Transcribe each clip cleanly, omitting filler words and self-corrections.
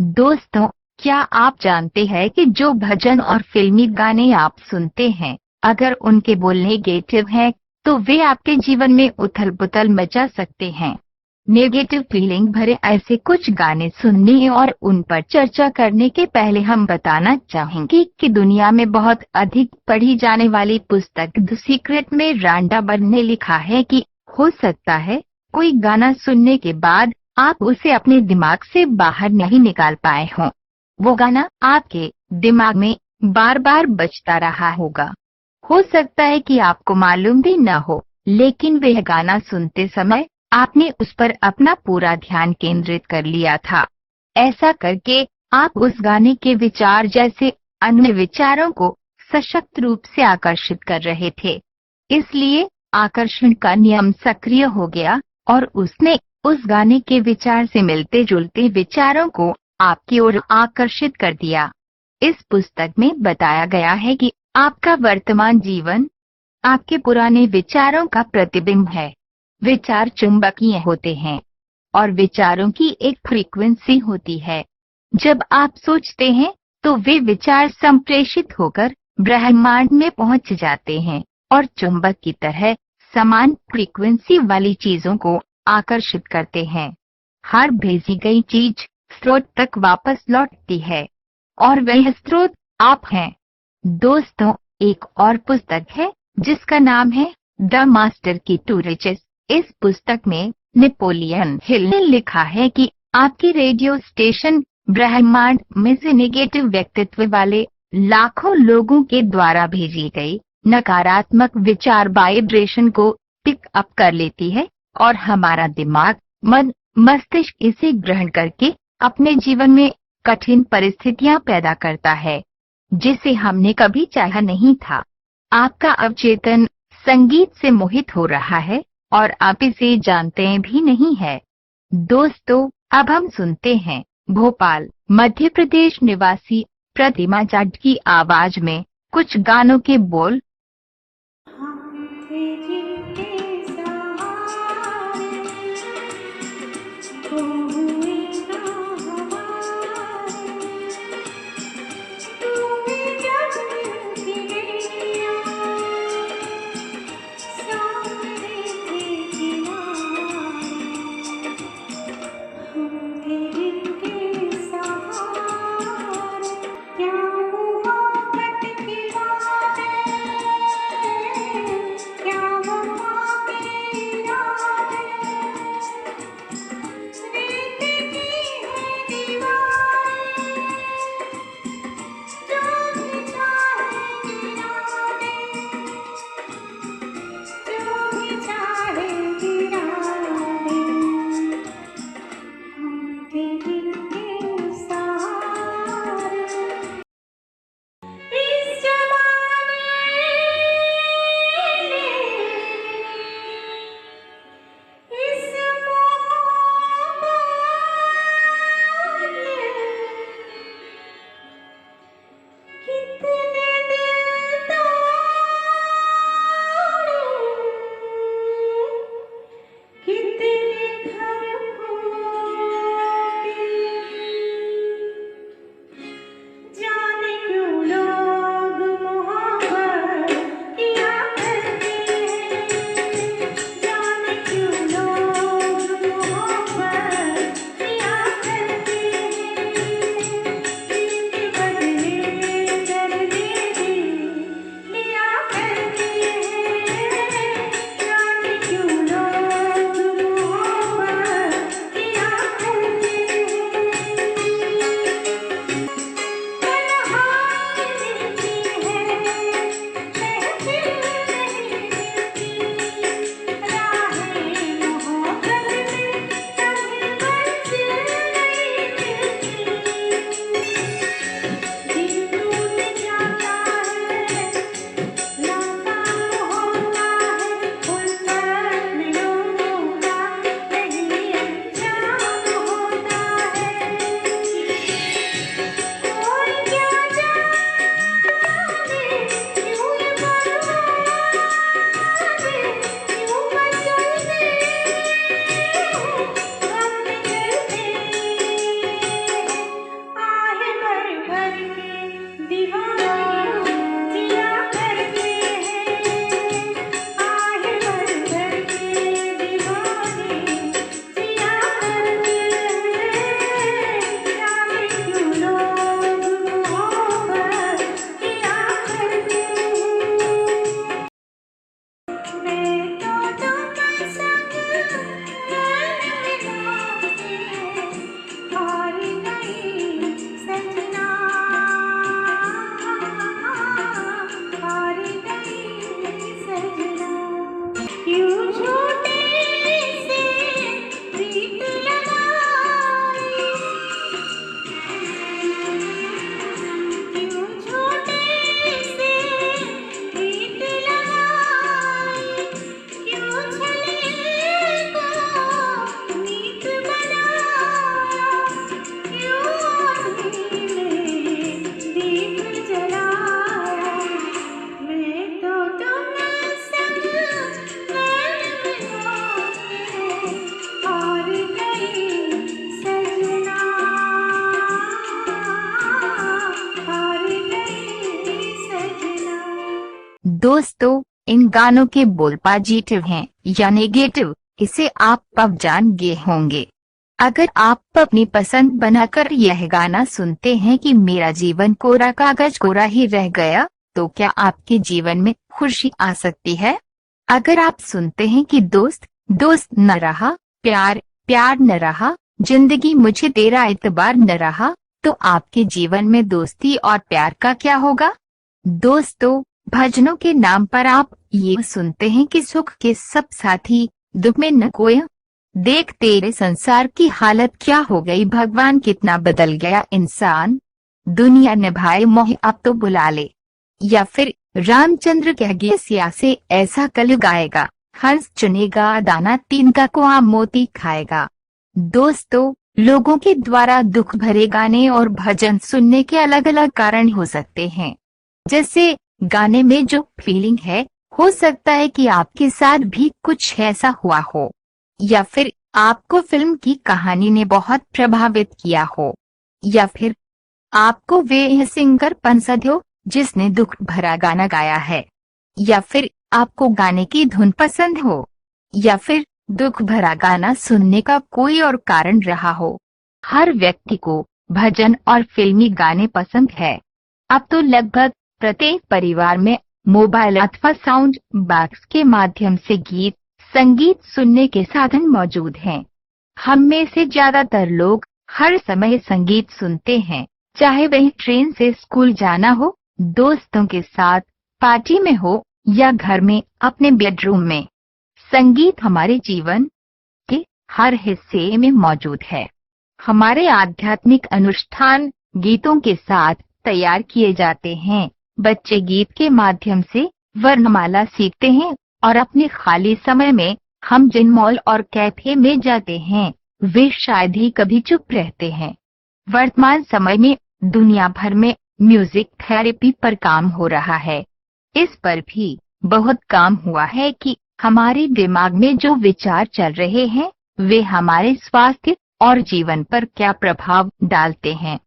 दोस्तों, क्या आप जानते हैं कि जो भजन और फिल्मी गाने आप सुनते हैं, अगर उनके बोल नेगेटिव हैं, तो वे आपके जीवन में उथल-पुथल मचा सकते हैं। नेगेटिव फीलिंग भरे ऐसे कुछ गाने सुनने और उन पर चर्चा करने के पहले हम बताना चाहेंगे कि दुनिया में बहुत अधिक पढ़ी जाने वाली पुस्तक द सीक्रेट में रांडा बर्न ने लिखा है कि हो सकता है कोई गाना सुनने के बाद आप उसे अपने दिमाग से बाहर नहीं निकाल पाए हों। वो गाना आपके दिमाग में बार बार बजता रहा होगा। हो सकता है कि आपको मालूम भी न हो, लेकिन वह गाना सुनते समय आपने उस पर अपना पूरा ध्यान केंद्रित कर लिया था। ऐसा करके आप उस गाने के विचार जैसे अन्य विचारों को सशक्त रूप से आकर्षित कर रहे थे। इसलिए आकर्षण का नियम सक्रिय हो गया और उसने उस गाने के विचार से मिलते जुलते विचारों को आपकी ओर आकर्षित कर दिया। इस पुस्तक में बताया गया है कि आपका वर्तमान जीवन आपके पुराने विचारों का प्रतिबिंब है। विचार चुंबकीय होते हैं और विचारों की एक फ्रीक्वेंसी होती है। जब आप सोचते हैं तो वे विचार संप्रेषित होकर ब्रह्मांड में पहुंच जाते हैं और चुंबक की तरह समान फ्रीक्वेंसी वाली चीजों को आकर्षित करते हैं। हर भेजी गई चीज स्रोत तक वापस लौटती है और वह स्रोत आप हैं। दोस्तों, एक और पुस्तक है जिसका नाम है द मास्टर की टू रिचेस। इस पुस्तक में नेपोलियन हिल ने लिखा है कि आपकी रेडियो स्टेशन ब्रह्मांड में से नेगेटिव व्यक्तित्व वाले लाखों लोगों के द्वारा भेजी गई नकारात्मक विचार वाइब्रेशन को पिक अप कर लेती है और हमारा दिमाग मन मस्तिष्क इसे ग्रहण करके अपने जीवन में कठिन परिस्थितियां पैदा करता है जिसे हमने कभी चाहा नहीं था। आपका अवचेतन संगीत से मोहित हो रहा है और आप इसे जानते भी नहीं है। दोस्तों, अब हम सुनते हैं भोपाल मध्य प्रदेश निवासी प्रतिमा जाट की आवाज में कुछ गानों के बोल। हम थे जिनके सहारे खो हुए ना हमारे, डूबे जब की नैया सामने थे किनारे। हम थे जिनके सहारे, क्या हुआ कट की बातें दोस्तों, इन गानों के बोल पॉजिटिव हैं या नेगेटिव, इसे आप अब जान गए होंगे। अगर आप अपनी पसंद बनाकर यह गाना सुनते हैं कि मेरा जीवन कोरा कागज कोरा ही रह गया, तो क्या आपके जीवन में खुशी आ सकती है? अगर आप सुनते हैं कि दोस्त दोस्त न रहा, प्यार प्यार न रहा, जिंदगी मुझे तेरा एतबार न रहा, तो आपके जीवन में दोस्ती और प्यार का क्या होगा? दोस्तों, भजनों के नाम पर आप ये सुनते हैं कि सुख के सब साथी, दुख में न कोई। देख तेरे संसार की हालत क्या हो गई, भगवान कितना बदल गया इंसान। दुनिया निभाए मोह अब तो बुला ले। या फिर रामचंद्र कह गए सिया से ऐसा कलयुग आएगा, हंस चुनेगा दाना तीन का कुआं मोती खाएगा। दोस्तों, लोगों के द्वारा दुख भरे गाने और भजन सुनने के अलग अलग कारण हो सकते हैं। जैसे गाने में जो फीलिंग है, हो सकता है कि आपके साथ भी कुछ ऐसा हुआ हो, या फिर आपको फिल्म की कहानी ने बहुत प्रभावित किया हो, या फिर आपको वे सिंगर पसंद हो जिसने दुख भरा गाना गाया है, या फिर आपको गाने की धुन पसंद हो, या फिर दुख भरा गाना सुनने का कोई और कारण रहा हो। हर व्यक्ति को भजन और फिल्मी गाने पसंद है। अब तो लगभग प्रत्येक परिवार में मोबाइल अथवा साउंड बॉक्स के माध्यम से गीत संगीत सुनने के साधन मौजूद हैं। हम में से ज्यादातर लोग हर समय संगीत सुनते हैं, चाहे वह ट्रेन से स्कूल जाना हो, दोस्तों के साथ पार्टी में हो, या घर में अपने बेडरूम में। संगीत हमारे जीवन के हर हिस्से में मौजूद है। हमारे आध्यात्मिक अनुष्ठान गीतों के साथ तैयार किए जाते हैं। बच्चे गीत के माध्यम से वर्णमाला सीखते हैं, और अपने खाली समय में हम जिन मॉल और कैफे में जाते हैं, वे शायद ही कभी चुप रहते हैं। वर्तमान समय में दुनिया भर में म्यूजिक थेरेपी पर काम हो रहा है। इस पर भी बहुत काम हुआ है कि हमारे दिमाग में जो विचार चल रहे हैं, वे हमारे स्वास्थ्य और जीवन पर क्या प्रभाव डालते हैं।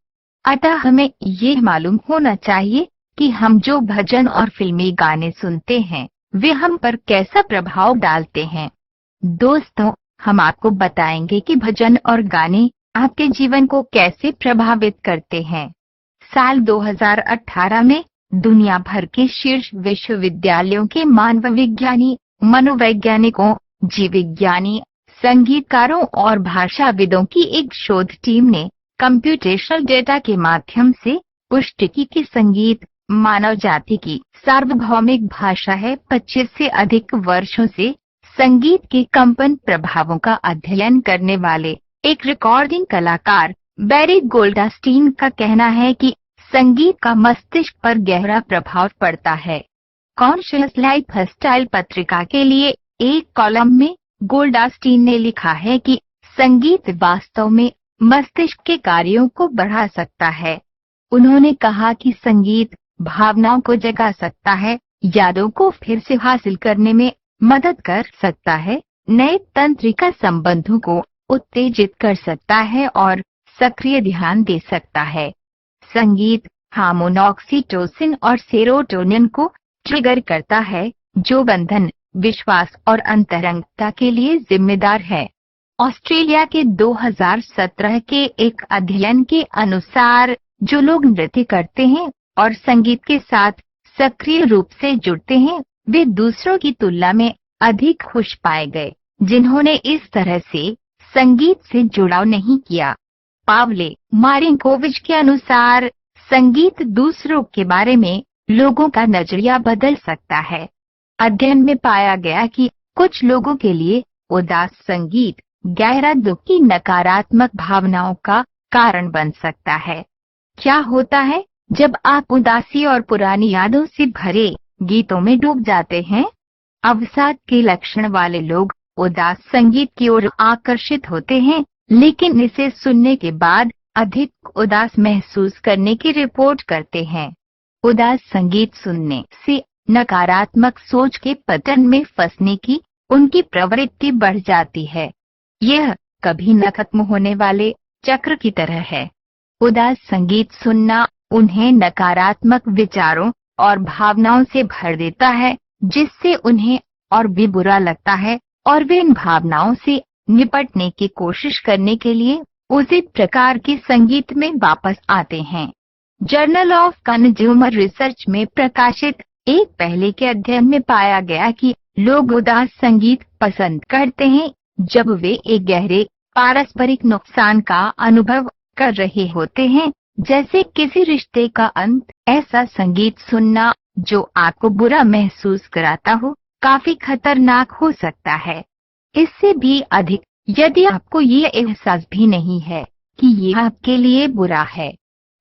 अतः हमें ये मालूम होना चाहिए कि हम जो भजन और फिल्मी गाने सुनते हैं, वे हम पर कैसा प्रभाव डालते हैं। दोस्तों, हम आपको बताएंगे कि भजन और गाने आपके जीवन को कैसे प्रभावित करते हैं। साल 2018 में दुनिया भर के शीर्ष विश्वविद्यालयों के मानव विज्ञानी, मनोवैज्ञानिकों, जीव विज्ञानी, संगीतकारों और भाषाविदों की एक शोध टीम ने कंप्यूटेशनल डेटा के माध्यम से पुष्टि की कि संगीत मानव जाति की सार्वभौमिक भाषा है। 25 से अधिक वर्षों से संगीत के कंपन प्रभावों का अध्ययन करने वाले एक रिकॉर्डिंग कलाकार बैरी गोल्डस्टीन का कहना है कि संगीत का मस्तिष्क पर गहरा प्रभाव पड़ता है। कॉन्शियस लाइफस्टाइल पत्रिका के लिए एक कॉलम में गोल्डस्टीन ने लिखा है कि संगीत वास्तव में मस्तिष्क के कार्यों को बढ़ा सकता है। उन्होंने कहा कि संगीत भावनाओं को जगा सकता है, यादों को फिर से हासिल करने में मदद कर सकता है, नए तंत्रिका संबंधों को उत्तेजित कर सकता है और सक्रिय ध्यान दे सकता है। संगीत हार्मोन ऑक्सीटोसिन और सेरोटोनिन को ट्रिगर करता है, जो बंधन, विश्वास और अंतरंगता के लिए जिम्मेदार है। ऑस्ट्रेलिया के 2017 के एक अध्ययन के अनुसार जो लोग नृत्य करते हैं और संगीत के साथ सक्रिय रूप से जुड़ते हैं, वे दूसरों की तुलना में अधिक खुश पाए गए जिन्होंने इस तरह से संगीत से जुड़ाव नहीं किया। पावले मारिंकोविच के अनुसार संगीत दूसरों के बारे में लोगों का नजरिया बदल सकता है। अध्ययन में पाया गया कि कुछ लोगों के लिए उदास संगीत गहरा दुख की नकारात्मक भावनाओं का कारण बन सकता है। क्या होता है जब आप उदासी और पुरानी यादों से भरे गीतों में डूब जाते हैं? अवसाद के लक्षण वाले लोग उदास संगीत की ओर आकर्षित होते हैं, लेकिन इसे सुनने के बाद अधिक उदास महसूस करने की रिपोर्ट करते हैं। उदास संगीत सुनने से नकारात्मक सोच के पतन में फंसने की उनकी प्रवृत्ति बढ़ जाती है। यह कभी न खत्म होने वाले चक्र की तरह है। उदास संगीत सुनना उन्हें नकारात्मक विचारों और भावनाओं से भर देता है, जिससे उन्हें और भी बुरा लगता है और वे इन भावनाओं से निपटने की कोशिश करने के लिए उसी प्रकार के संगीत में वापस आते हैं। जर्नल ऑफ कंज्यूमर रिसर्च में प्रकाशित एक पहले के अध्ययन में पाया गया कि लोग उदास संगीत पसंद करते हैं जब वे एक गहरे पारस्परिक नुकसान का अनुभव कर रहे होते हैं, जैसे किसी रिश्ते का अंत। ऐसा संगीत सुनना जो आपको बुरा महसूस कराता हो काफी खतरनाक हो सकता है। इससे भी अधिक यदि आपको ये एहसास भी नहीं है कि ये आपके लिए बुरा है।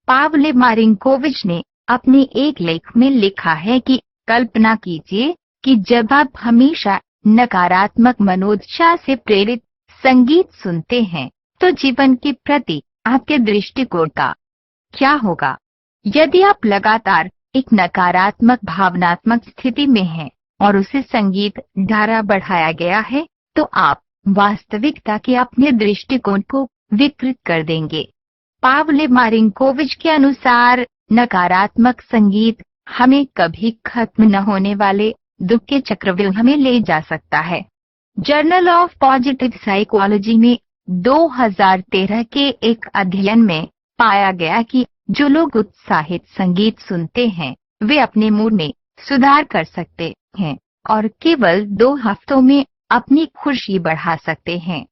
पावले मारिंकोविच ने अपने एक लेख में लिखा है कि कल्पना कीजिए कि जब आप हमेशा नकारात्मक मनोदशा से प्रेरित संगीत सुनते हैं तो जीवन के प्रति आपके दृष्टिकोण का क्या होगा। यदि आप लगातार एक नकारात्मक भावनात्मक स्थिति में हैं और उसे संगीत द्वारा बढ़ाया गया है, तो आप वास्तविकता के अपने दृष्टिकोण को विकृत कर देंगे। पावले मारिंकोविच के अनुसार नकारात्मक संगीत हमें कभी खत्म न होने वाले दुख के चक्रव्यूह में ले जा सकता है। जर्नल ऑफ पॉजिटिव साइकोलॉजी में 2013 के एक अध्ययन में पाया गया कि जो लोग उत्साहित संगीत सुनते हैं वे अपने मूड में सुधार कर सकते हैं और केवल 2 हफ्तों में अपनी खुशी बढ़ा सकते हैं।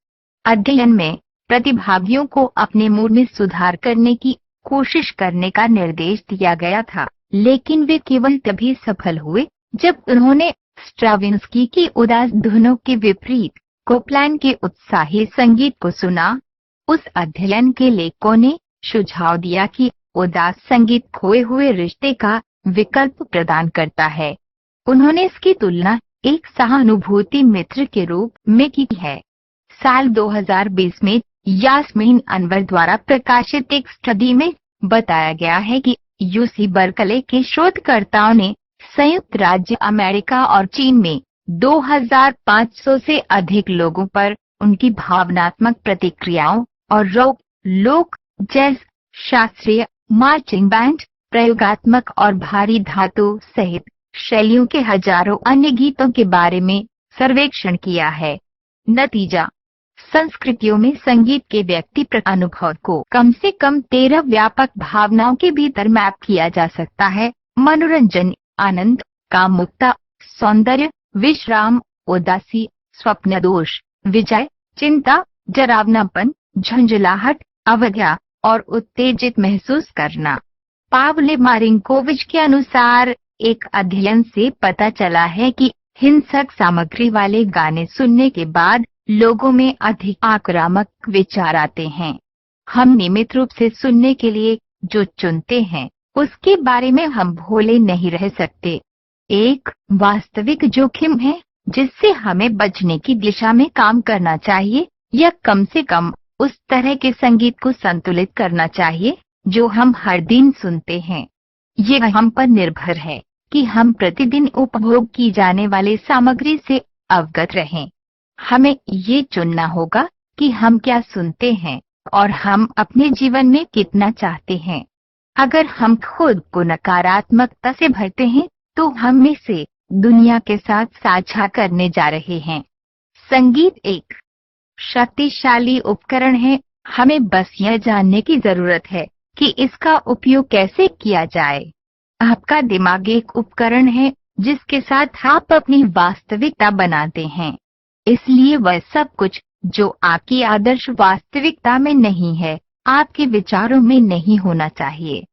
अध्ययन में प्रतिभागियों को अपने मूड में सुधार करने की कोशिश करने का निर्देश दिया गया था, लेकिन वे केवल तभी सफल हुए जब उन्होंने स्ट्राविंस्की की उदास धुनों के विपरीत कोपलैन के उत्साही संगीत को सुना। उस अध्ययन के लेखकों ने सुझाव दिया कि उदास संगीत खोए हुए रिश्ते का विकल्प प्रदान करता है। उन्होंने इसकी तुलना एक सहानुभूति मित्र के रूप में की है। साल 2020 में यास्मीन अनवर द्वारा प्रकाशित एक स्टडी में बताया गया है कि यूसी बर्कले के शोधकर्ताओं ने संयुक्त राज्य अमेरिका और चीन में 2500 से अधिक लोगों पर उनकी भावनात्मक प्रतिक्रियाओं और रॉक, लोक, जैज, शास्त्रीय, मार्चिंग बैंड, प्रयोगात्मक और भारी धातु सहित शैलियों के हजारों अन्य गीतों के बारे में सर्वेक्षण किया है। नतीजा, संस्कृतियों में संगीत के व्यक्तिगत अनुभव को कम से कम 13 व्यापक भावनाओं के भीतर मैप किया जा सकता है। मनोरंजन, आनंद, कामुकता, सौंदर्य, विश्राम, उदासी, स्वप्नदोष, विजय, चिंता, डरावनापन, झंझलाहट, अवज्ञा और उत्तेजित महसूस करना। पावले मारिंकोविच के अनुसार एक अध्ययन से पता चला है कि हिंसक सामग्री वाले गाने सुनने के बाद लोगों में अधिक आक्रामक विचार आते हैं। हम नियमित रूप से सुनने के लिए जो चुनते हैं उसके बारे में हम भोले नहीं रह सकते। एक वास्तविक जोखिम है जिससे हमें बचने की दिशा में काम करना चाहिए या कम से कम उस तरह के संगीत को संतुलित करना चाहिए जो हम हर दिन सुनते हैं। यह हम पर निर्भर है कि हम प्रतिदिन उपभोग की जाने वाली सामग्री से अवगत रहें। हमें ये चुनना होगा कि हम क्या सुनते हैं और हम अपने जीवन में कितना चाहते हैं। अगर हम खुद को नकारात्मकता से भरते हैं तो हम इसे दुनिया के साथ साझा करने जा रहे हैं। संगीत एक शक्तिशाली उपकरण है, हमें बस यह जानने की जरूरत है कि इसका उपयोग कैसे किया जाए। आपका दिमाग एक उपकरण है जिसके साथ आप अपनी वास्तविकता बनाते हैं, इसलिए वह सब कुछ जो आपकी आदर्श वास्तविकता में नहीं है आपके विचारों में नहीं होना चाहिए।